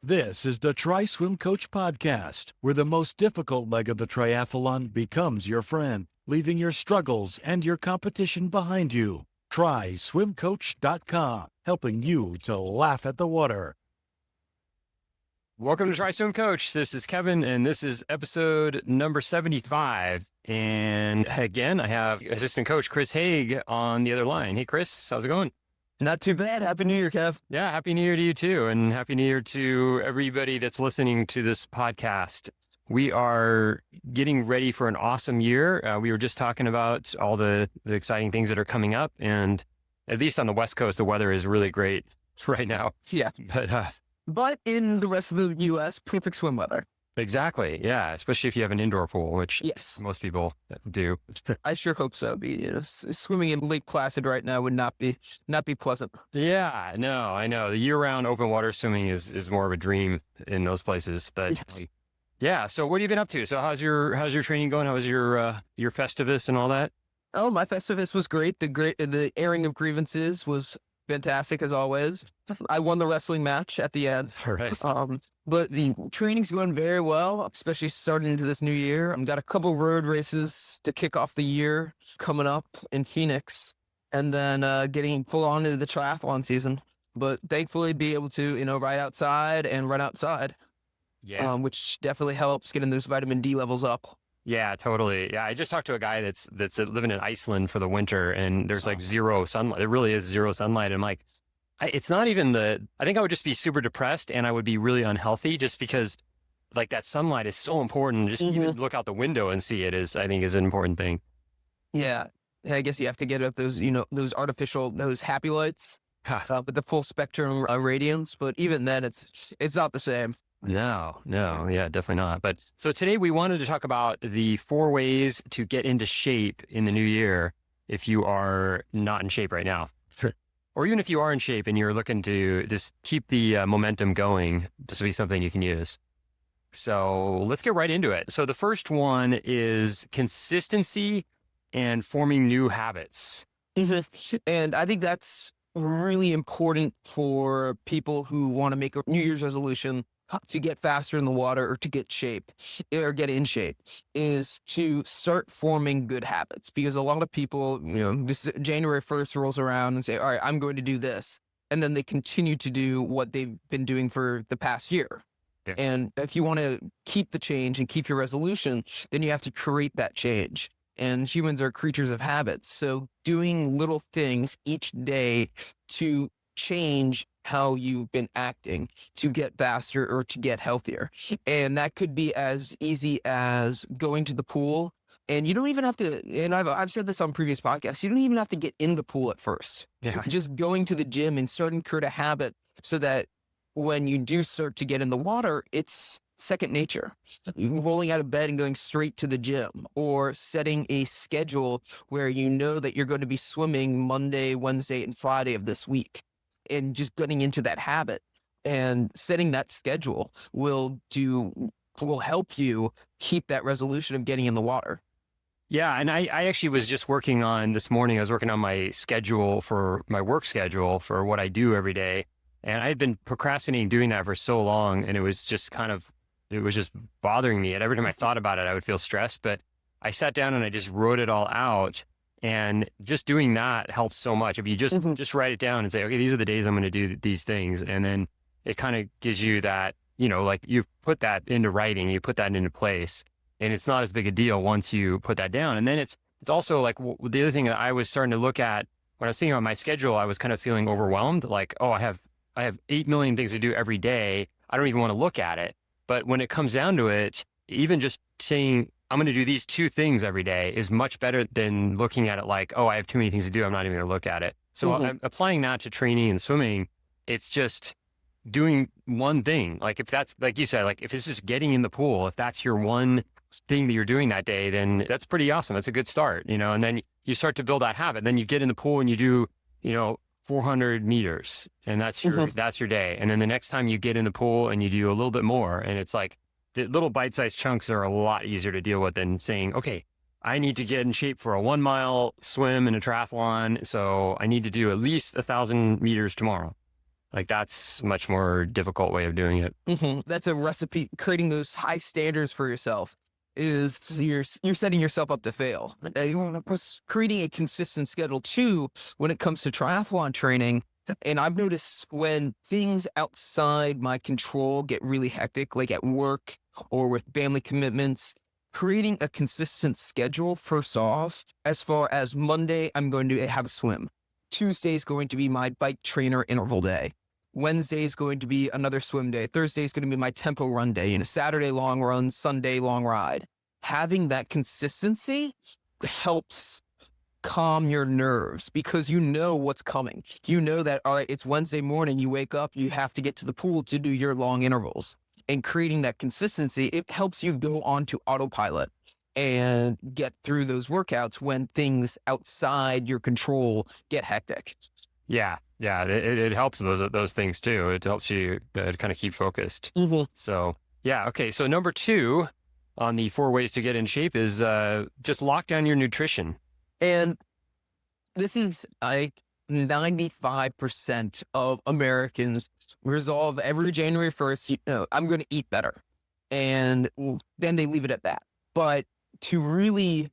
This is the Try Swim Coach podcast, where the most difficult leg of the triathlon becomes your friend, leaving your struggles and your competition behind you. TrySwimCoach.com, helping you to laugh at the water. Welcome to Try Swim Coach. This is Kevin, and this is episode number 75. And again, I have assistant coach Chris Haig on the other line. Hey, Chris, how's it going? Not too bad. Happy New Year, Kev. Yeah, Happy New Year to you too. And Happy New Year to everybody that's listening to this podcast. We are getting ready for an awesome year. We were just talking about all the exciting things that are coming up. And at least on the West Coast, the weather is really great right now. Yeah. But in the rest of the U.S., perfect swim weather. Exactly. Yeah. Especially if you have an indoor pool, which Yes. most people do. I sure hope so. Swimming in Lake Placid right now would not be pleasant. Yeah, no, I know. The year-round open water swimming is more of a dream in those places. But yeah, so what have you been up to? So how's your training going? How was your Festivus and all that? Oh, my Festivus was great. The airing of grievances was fantastic as always. I won the wrestling match at the end. All right. But the training's going very well, especially starting into this new year. I've got a couple road races to kick off the year coming up in Phoenix, and then getting full on into the triathlon season. But thankfully be able to, ride outside and run outside, Yeah. which definitely helps getting those vitamin D levels up. Yeah, totally. Yeah, I just talked to a guy that's living in Iceland for the winter, and there's like zero sunlight. There really is zero sunlight. I'm like, it's not even I think I would just be super depressed, and I would be really unhealthy just because like that sunlight is so important. Just even look out the window and see it I think is an important thing. Yeah. I guess you have to get up those, those artificial, those happy lights with the full spectrum radiance. But even then, it's not the same. No, yeah, definitely not. But so today we wanted to talk about the 4 ways to get into shape in the new year if you are not in shape right now. Sure. Or even if you are in shape and you're looking to just keep the momentum going, this will be something you can use. So let's get right into it. So the first one is consistency and forming new habits. And I think that's really important for people who want to make a New Year's resolution to get faster in the water or to get in shape, is to start forming good habits. Because a lot of people, this January 1st rolls around and say, all right, I'm going to do this. And then they continue to do what they've been doing for the past year. Yeah. And if you want to keep the change and keep your resolution, then you have to create that change. And humans are creatures of habits. So doing little things each day to change how you've been acting to get faster or to get healthier. And that could be as easy as going to the pool. And you don't even have to, and I've said this on previous podcasts, you don't even have to get in the pool at first. Yeah. Just going to the gym and starting to create a habit so that when you do start to get in the water, it's second nature. Rolling out of bed and going straight to the gym, or setting a schedule where you know that you're going to be swimming Monday, Wednesday, and Friday of this week. And just getting into that habit and setting that schedule will help you keep that resolution of getting in the water. Yeah. And I actually was just working on this morning. I was working on my schedule for my work schedule for what I do every day. And I had been procrastinating doing that for so long. And it was just bothering me. And every time I thought about it, I would feel stressed. But I sat down and I just wrote it all out. And just doing that helps so much. If you just write it down and say, okay, these are the days I'm going to do these things. And then it kind of gives you that, like you put that into writing, you put that into place, and it's not as big a deal once you put that down. And then it's also like the other thing that I was starting to look at when I was thinking about my schedule, I was kind of feeling overwhelmed. Like, oh, I have 8 million things to do every day. I don't even want to look at it. But when it comes down to it, even just saying, I'm going to do these 2 things every day is much better than looking at it like, oh, I have too many things to do, I'm not even going to look at it. So I'm applying that to training and swimming. It's just doing one thing. Like if that's, like you said, like if it's just getting in the pool, if that's your one thing that you're doing that day, then that's pretty awesome. That's a good start, and then you start to build that habit. Then you get in the pool and you do, 400 meters, and that's your day. And then the next time you get in the pool and you do a little bit more, and it's like, the little bite-sized chunks are a lot easier to deal with than saying, okay, I need to get in shape for a 1 mile swim in a triathlon. So I need to do at least 1,000 meters tomorrow. Like that's a much more difficult way of doing it. That's a recipe. Creating those high standards for yourself is you're setting yourself up to fail. Creating a consistent schedule too when it comes to triathlon training. And I've noticed when things outside my control get really hectic, like at work or with family commitments, creating a consistent schedule first off, as far as Monday, I'm going to have a swim. Tuesday is going to be my bike trainer interval day. Wednesday is going to be another swim day. Thursday is going to be my tempo run day. And Saturday long run, Sunday long ride. Having that consistency helps calm your nerves because you know what's coming. You know that, all right, it's Wednesday morning, you wake up, you have to get to the pool to do your long intervals. And creating that consistency, it helps you go on to autopilot and get through those workouts when things outside your control get hectic. Yeah. It helps those things too. It helps you kind of keep focused. So yeah. Okay. So number 2 on the 4 ways to get in shape is just lock down your nutrition. And this is like 95% of Americans resolve every January 1st, I'm going to eat better. And then they leave it at that. But to really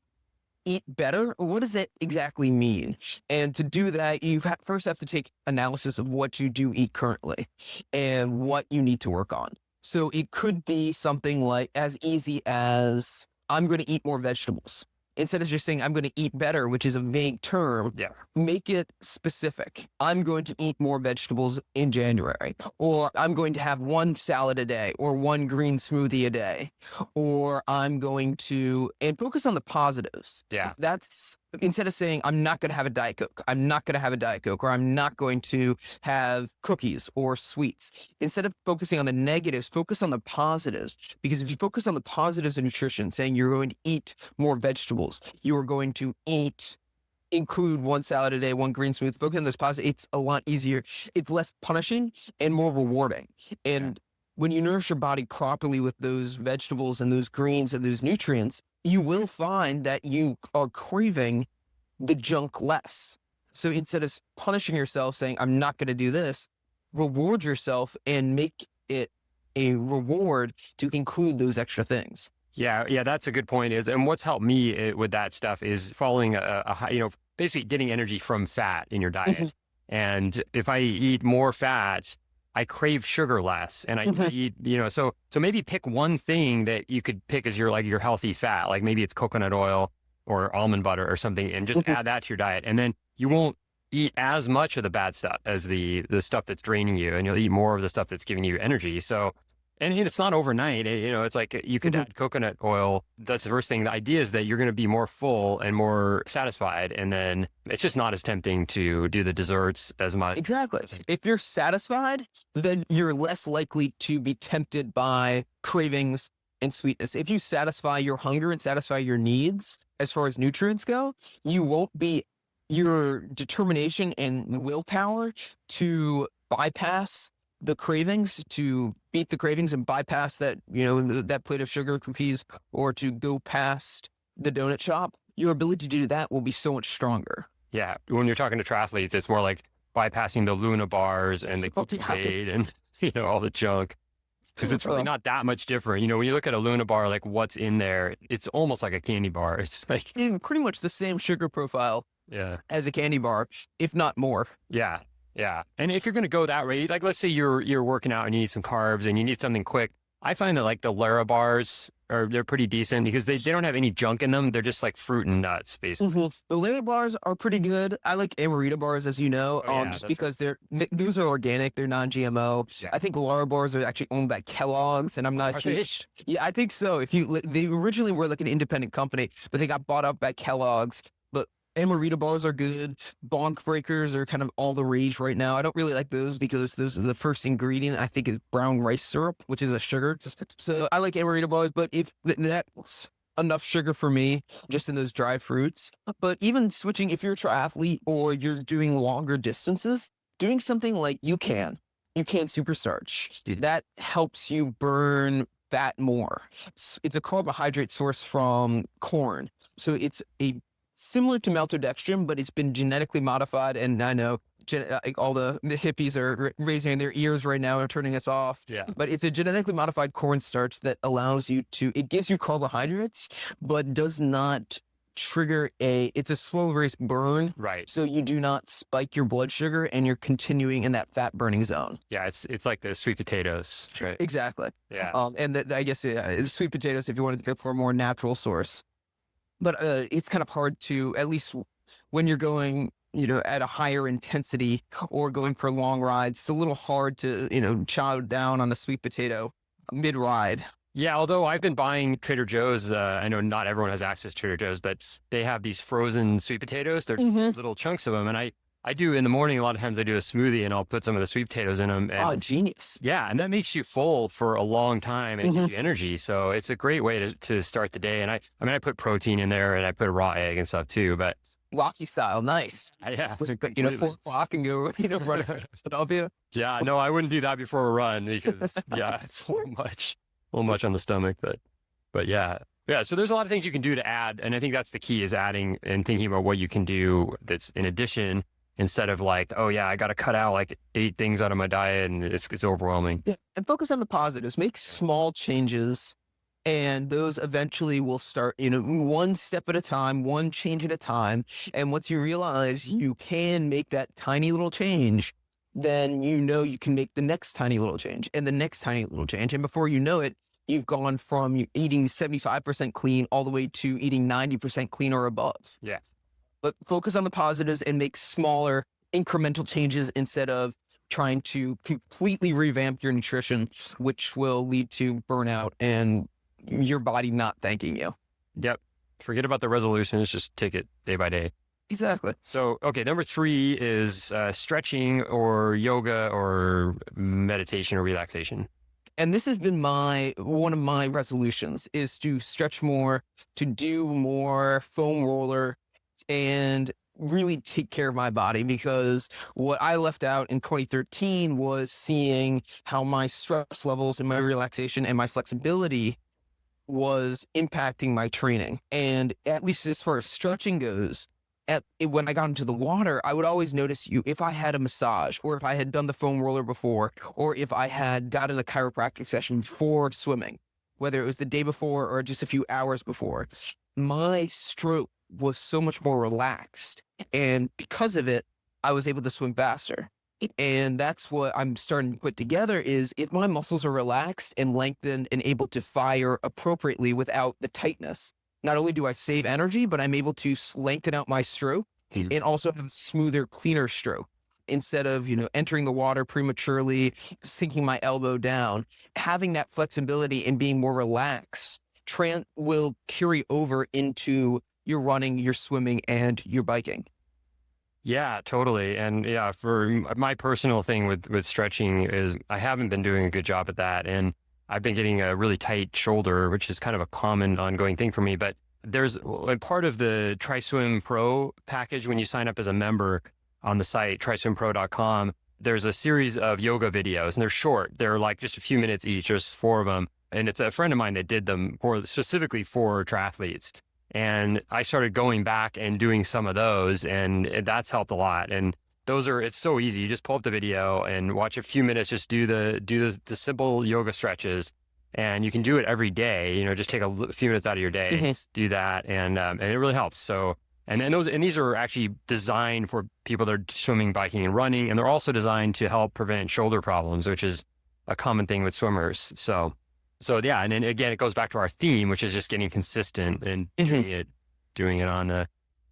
eat better, what does that exactly mean? And to do that, you first have to take analysis of what you do eat currently and what you need to work on. So it could be something like as easy as I'm going to eat more vegetables. Instead of just saying, I'm going to eat better, which is a vague term, make it specific. I'm going to eat more vegetables in January, or I'm going to have 1 salad a day, or 1 green smoothie a day, or I'm going to, and focus on the positives. Yeah. That's instead of saying, I'm not going to have a Diet Coke, I'm not going to have a Diet Coke, or I'm not going to have cookies or sweets. Instead of focusing on the negatives, focus on the positives. Because if you focus on the positives of nutrition, saying you're going to eat more vegetables, you are going to include 1 salad a day, 1 green smoothie, focus on those positives, it's a lot easier. It's less punishing and more rewarding. And when you nourish your body properly with those vegetables and those greens and those nutrients, you will find that you are craving the junk less. So instead of punishing yourself saying, I'm not going to do this, reward yourself and make it a reward to include those extra things. Yeah, that's a good point. And what's helped me with that stuff is following basically getting energy from fat in your diet. And if I eat more fat, I crave sugar less, and I eat, so maybe pick one thing that you could pick as your healthy fat, like maybe it's coconut oil or almond butter or something, and just add that to your diet. And then you won't eat as much of the bad stuff as the stuff that's draining you, and you'll eat more of the stuff that's giving you energy. So, and it's not overnight, it's like you could add coconut oil. That's the first thing. The idea is that you're going to be more full and more satisfied. And then it's just not as tempting to do the desserts as much. Exactly. If you're satisfied, then you're less likely to be tempted by cravings and sweetness. If you satisfy your hunger and satisfy your needs as far as nutrients go, you won't be, your determination and willpower to bypass the cravings, to beat the cravings and bypass that, that plate of sugar cookies, or to go past the donut shop, your ability to do that will be so much stronger. Yeah. When you're talking to triathletes, it's more like bypassing the Luna bars and the cookie aid and, all the junk. Because it's really not that much different. When you look at a Luna bar, like what's in there, it's almost like a candy bar. It's like pretty much the same sugar profile as a candy bar, if not more. Yeah. Yeah. And if you're going to go that way, like let's say you're working out and you need some carbs and you need something quick. I find that like the Lara bars they're pretty decent because they don't have any junk in them. They're just like fruit and nuts, basically. The Lara bars are pretty good. I like Amarita bars, as you know, just because those are organic. They're non-GMO. Yeah. I think Lara bars are actually owned by Kellogg's, and I'm not huge. Yeah, I think so. They originally were like an independent company, but they got bought up by Kellogg's. Amarita bars are good. Bonk breakers are kind of all the rage right now. I don't really like those because those are the first ingredient, I think, is brown rice syrup, which is a sugar. So I like Amarita bars, but if that's enough sugar for me, just in those dry fruits. But even switching, if you're a triathlete or you're doing longer distances, doing something like UCAN Superstarch, that helps you burn fat more. It's a carbohydrate source from corn. So it's similar to maltodextrin, but it's been genetically modified. And I know like all the hippies are raising their ears right now and turning us off. Yeah. But it's a genetically modified cornstarch that allows you to, it gives you carbohydrates, but does not trigger it's a slow release burn. Right. So you do not spike your blood sugar and you're continuing in that fat burning zone. Yeah. It's like the sweet potatoes. Right. Exactly. Yeah. And I guess sweet potatoes if you wanted to go for a more natural source. But it's kind of hard to, at least when you're going, at a higher intensity or going for long rides, it's a little hard to, chow down on a sweet potato mid-ride. Yeah, although I've been buying Trader Joe's, I know not everyone has access to Trader Joe's, but they have these frozen sweet potatoes. They're just little chunks of them. And I do in the morning, a lot of times I do a smoothie and I'll put some of the sweet potatoes in them. And, genius. yeah, and that makes you full for a long time and gives you energy. So it's a great way to start the day. And I put protein in there and I put a raw egg and stuff too. But Rocky style, nice. yeah, 4 o'clock and go, run across Philadelphia. Yeah, no, I wouldn't do that before a run because yeah, it's a little much on the stomach, but yeah. Yeah. So there's a lot of things you can do to add. And I think that's the key is adding and thinking about what you can do that's in addition instead of like, oh yeah, I got to cut out like 8 things out of my diet and it's overwhelming. Yeah. And focus on the positives, make small changes and those eventually will start, one step at a time, one change at a time. And once you realize you can make that tiny little change, then you can make the next tiny little change and the next tiny little change. And before you know it, you've gone from eating 75% clean all the way to eating 90% clean or above. Yeah. But focus on the positives and make smaller incremental changes instead of trying to completely revamp your nutrition, which will lead to burnout and your body not thanking you. Yep. Forget about the resolutions. Just take it day by day. Exactly. So, okay, number 3 is stretching or yoga or meditation or relaxation. And this has been one of my resolutions is to stretch more, to do more foam roller and really take care of my body, because what I left out in 2013 was seeing how my stress levels and my relaxation and my flexibility was impacting my training. And at least as far as stretching goes, when I got into the water, I would always notice if I had a massage or if I had done the foam roller before, or if I had gotten a chiropractic session before swimming, whether it was the day before or just a few hours before, my stroke was so much more relaxed. And because of it, I was able to swim faster. And that's what I'm starting to put together is if my muscles are relaxed and lengthened and able to fire appropriately without the tightness, not only do I save energy, but I'm able to lengthen out my stroke and also have a smoother, cleaner stroke instead of, entering the water prematurely, sinking my elbow down. Having that flexibility and being more relaxed will carry over into your running, your swimming, and your biking. Yeah, totally. And yeah, for my personal thing with stretching is I haven't been doing a good job at that. And I've been getting a really tight shoulder, which is kind of a common ongoing thing for me. But there's a part of the TriSwim Pro package when you sign up as a member on the site, triswimpro.com. There's a series of yoga videos and they're short. They're like just a few minutes each. There's 4 of them. And it's a friend of mine that did them specifically for triathletes. And I started going back and doing some of those, and that's helped a lot. And it's so easy. You just pull up the video and watch a few minutes, just do the simple yoga stretches, and you can do it every day. Just take a few minutes out of your day, do that. And it really helps. So, and these are actually designed for people that are swimming, biking, and running. And they're also designed to help prevent shoulder problems, which is a common thing with swimmers. So yeah, and then again, it goes back to our theme, which is just getting consistent and doing it on a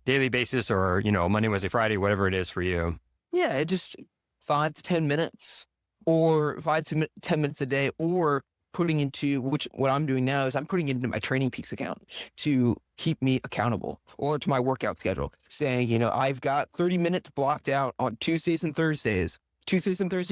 daily basis or, Monday, Wednesday, Friday, whatever it is for you. Yeah, just 5 to 10 minutes or 5 to 10 minutes a day, or putting into what I'm doing now is I'm putting it into my Training Peaks account to keep me accountable, or to my workout schedule saying, I've got 30 minutes blocked out on Tuesdays and Thursday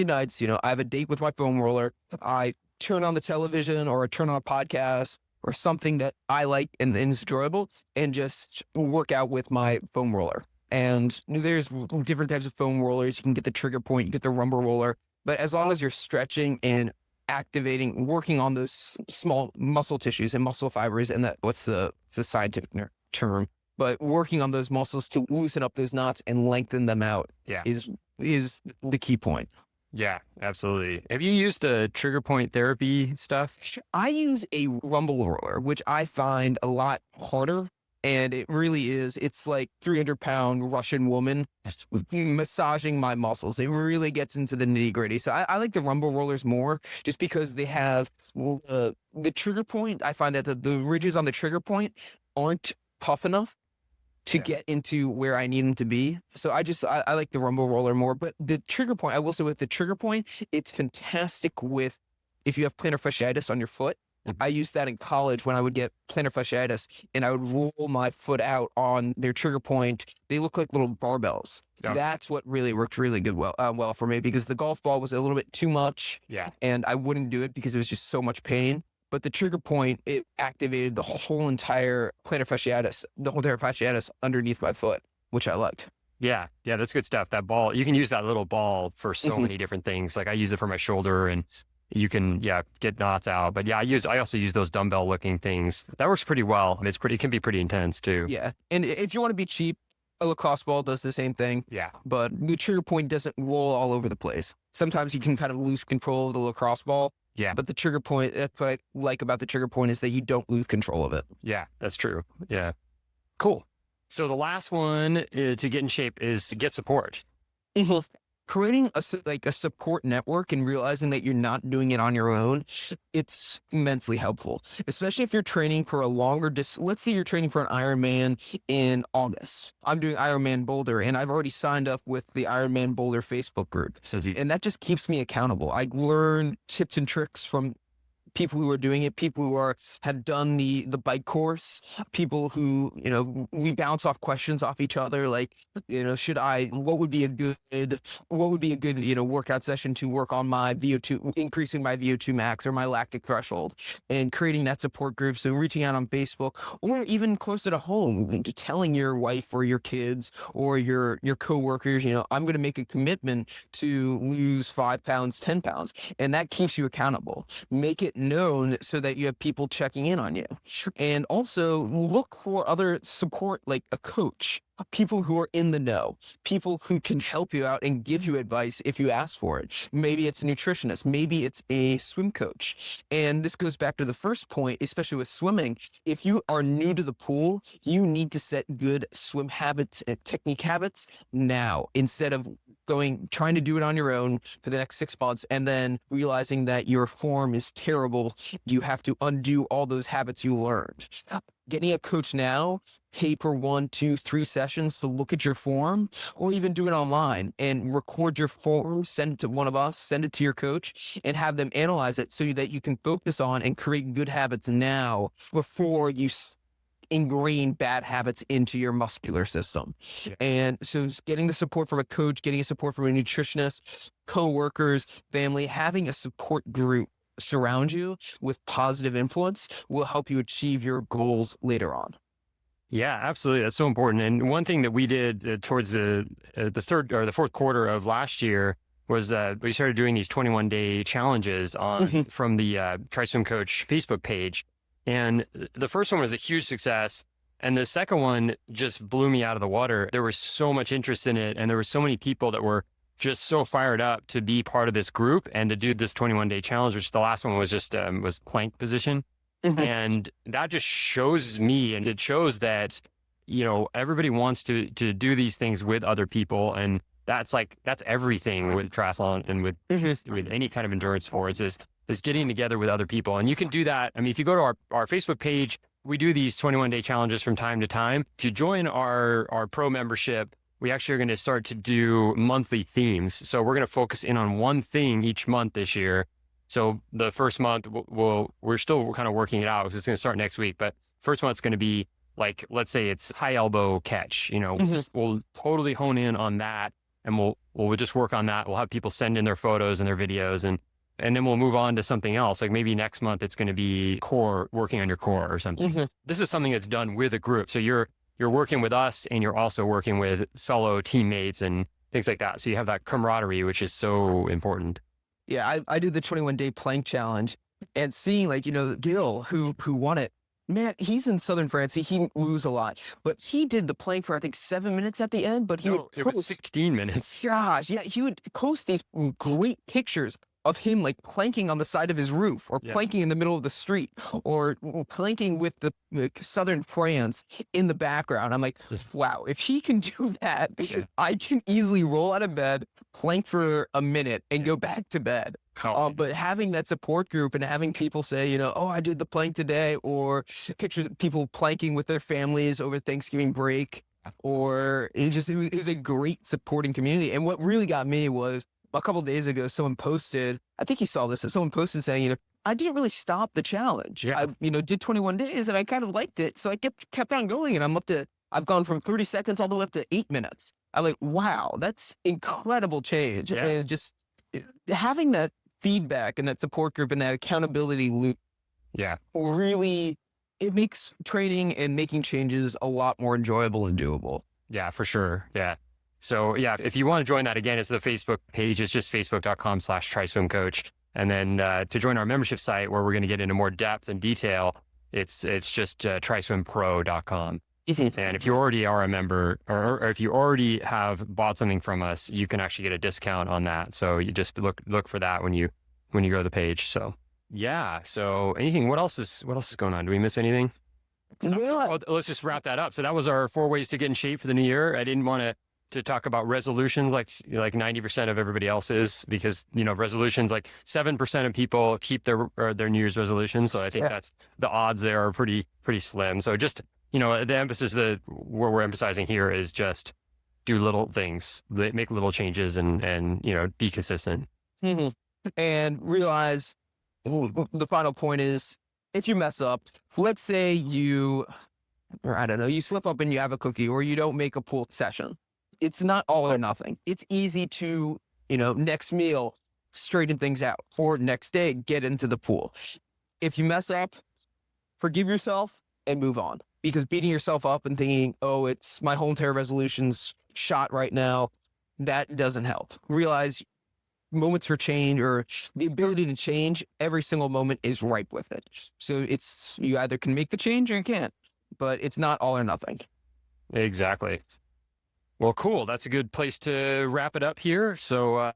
nights. I have a date with my foam roller. I turn on the television or turn on a podcast or something that I like and is enjoyable and just work out with my foam roller. And there's different types of foam rollers. You can get the Trigger Point, you get the Rumble Roller, but as long as you're stretching and activating, working on those small muscle tissues and muscle fibers, and what's the scientific term, but working on those muscles to loosen up those knots and lengthen them out Yeah. is the key point. Yeah, absolutely. Have you used the trigger point therapy stuff? I use a rumble roller, which I find a lot harder. And it really is. It's like 300-pound Russian woman massaging my muscles. It really gets into the nitty gritty. So I like the rumble rollers more just because they have the trigger point. I find that the ridges on the trigger point aren't tough enough to get into where I need them to be. So I like the rumble roller more. But the trigger point, I will say with the trigger point, it's fantastic with if you have plantar fasciitis on your foot. I used that in college when I would get plantar fasciitis and I would roll my foot out on their trigger point. They look like little barbells. Yeah. That's what really worked really good well for me because the golf ball was a little bit too much and I wouldn't do it because it was just so much pain. But the trigger point, it activated the whole entire plantar fasciitis underneath my foot, which I liked. Yeah, that's good stuff. That ball, you can use that little ball for so many different things. Like I use it for my shoulder and you can, get knots out. But I also use those dumbbell looking things. That works pretty well. It can be pretty intense too. Yeah. And if you want to be cheap, a lacrosse ball does the same thing. Yeah. But the trigger point doesn't roll all over the place. Sometimes you can kind of lose control of the lacrosse ball. Yeah. But the trigger point, that's what I like about the trigger point is that you don't lose control of it. Yeah, that's true. Yeah. Cool. So the last one to get in shape is get support. Creating a support network and realizing that you're not doing it on your own, it's immensely helpful, especially if you're training for a longer distance. Let's say you're training for an Ironman in August. I'm doing Ironman Boulder and I've already signed up with the Ironman Boulder Facebook group. And that just keeps me accountable. I learn tips and tricks from people who are doing it, people who have done the bike course, people who, we bounce off questions off each other. Like, what would be a good, workout session to work on my VO2, increasing my VO2 max or my lactic threshold, and creating that support group. So reaching out on Facebook or even closer to home, telling your wife or your kids or your coworkers, I'm going to make a commitment to lose 5 pounds, 10 pounds. And that keeps you accountable. Make it known so that you have people checking in on you. And also look for other support, like a coach, people who are in the know, people who can help you out and give you advice if you ask for it. Maybe it's a nutritionist, maybe it's a swim coach. And this goes back to the first point, especially with swimming. If you are new to the pool, you need to set good swim habits and technique habits now, instead of trying to do it on your own for the next 6 months and then realizing that your form is terrible. You have to undo all those habits you learned. Getting a coach now, pay for 1, 2, 3 sessions to look at your form, or even do it online and record your form, send it to one of us, send it to your coach, and have them analyze it so that you can focus on and create good habits now before you ingrain bad habits into your muscular system. Yeah. And so getting the support from a coach, getting a support from a nutritionist, coworkers, family, having a support group surround you with positive influence will help you achieve your goals later on. Yeah, absolutely. That's so important. And one thing that we did towards the third or the fourth quarter of last year was we started doing these 21-day challenges from the TriSwim Coach Facebook page. And the first one was a huge success. And the second one just blew me out of the water. There was so much interest in it. And there were so many people that were just so fired up to be part of this group and to do this 21-day challenge, which the last one was just was plank position. And that just shows me, and it shows that, everybody wants to do these things with other people. And that's everything with triathlon and with any kind of endurance sports is getting together with other people. And you can do that. I mean, if you go to our Facebook page, we do these 21-day challenges from time to time. If you join our pro membership, we actually are going to start to do monthly themes. So we're going to focus in on one thing each month this year. So the first month, we're still kind of working it out because it's going to start next week. But first month's going to be like, let's say it's high elbow catch. We'll totally hone in on that, and we'll just work on that. We'll have people send in their photos and their videos, and then we'll move on to something else. Like maybe next month it's going to be core, working on your core or something. This is something that's done with a group. So you're working with us, and you're also working with fellow teammates and things like that. So you have that camaraderie, which is so important. Yeah, I did the 21-day plank challenge, and seeing Gil who won it, Man, he's in southern France. He moves a lot, but he did the plank for I think 7 minutes at the end. But he No, would it was post, 16 minutes. gosh, yeah, he would post these great pictures of him like planking on the side of his roof, or Yeah. planking in the middle of the street, or planking with the southern France in the background. I'm like, wow, if he can do that, Yeah. I can easily roll out of bed, plank for a minute, and go back to bed. Oh, But having that support group and having people say, oh, I did the plank today, or pictures of people planking with their families over Thanksgiving break, or it was a great supporting community. And what really got me was a couple of days ago, someone posted, I think you saw this, someone posted saying, I didn't really stop the challenge. Yeah. I, did 21 days and I kind of liked it. So I kept on going, and I've gone from 30 seconds all the way up to 8 minutes. I'm like, wow, that's incredible change. Yeah. And just having that feedback and that support group and that accountability loop yeah. really, it makes training and making changes a lot more enjoyable and doable. Yeah, for sure. Yeah. So yeah, if you want to join that, again, it's the Facebook page. It's just facebook.com/TrySwimCoach. And then to join our membership site where we're going to get into more depth and detail, it's just TrySwimPro.com. And if you already are a member, or if you already have bought something from us, you can actually get a discount on that. So you just look for that when you go to the page. So yeah. So what else is going on? Do we miss anything? Well, Let's just wrap that up. So that was our 4 ways to get in shape for the new year. I didn't want to talk about resolution like 90% of everybody else is, because resolutions, like 7% of people keep their New Year's resolutions. So I think that's, the odds there are pretty slim. So just the emphasis where we're emphasizing here is just do little things, make little changes, and be consistent. Mm-hmm. And realize the final point is, if you mess up, let's say you slip up and you have a cookie, or you don't make a pool session. It's not all or nothing. It's easy to, next meal, straighten things out, or next day, get into the pool. If you mess up, forgive yourself and move on, because beating yourself up and thinking, oh, it's my whole entire resolution's shot right now, that doesn't help. Realize moments for change, or the ability to change, every single moment is ripe with it. So you either can make the change or you can't, but it's not all or nothing. Exactly. Well, cool. That's a good place to wrap it up here. So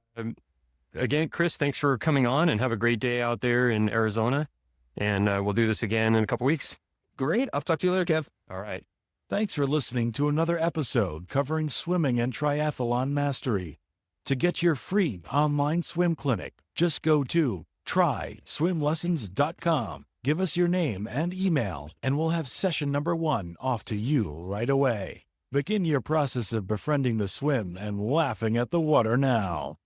again, Chris, thanks for coming on, and have a great day out there in Arizona. And we'll do this again in a couple weeks. Great. I'll talk to you later, Kev. All right. Thanks for listening to another episode covering swimming and triathlon mastery. To get your free online swim clinic, just go to tryswimlessons.com. Give us your name and email, and we'll have session number 1 off to you right away. Begin your process of befriending the swim and laughing at the water now.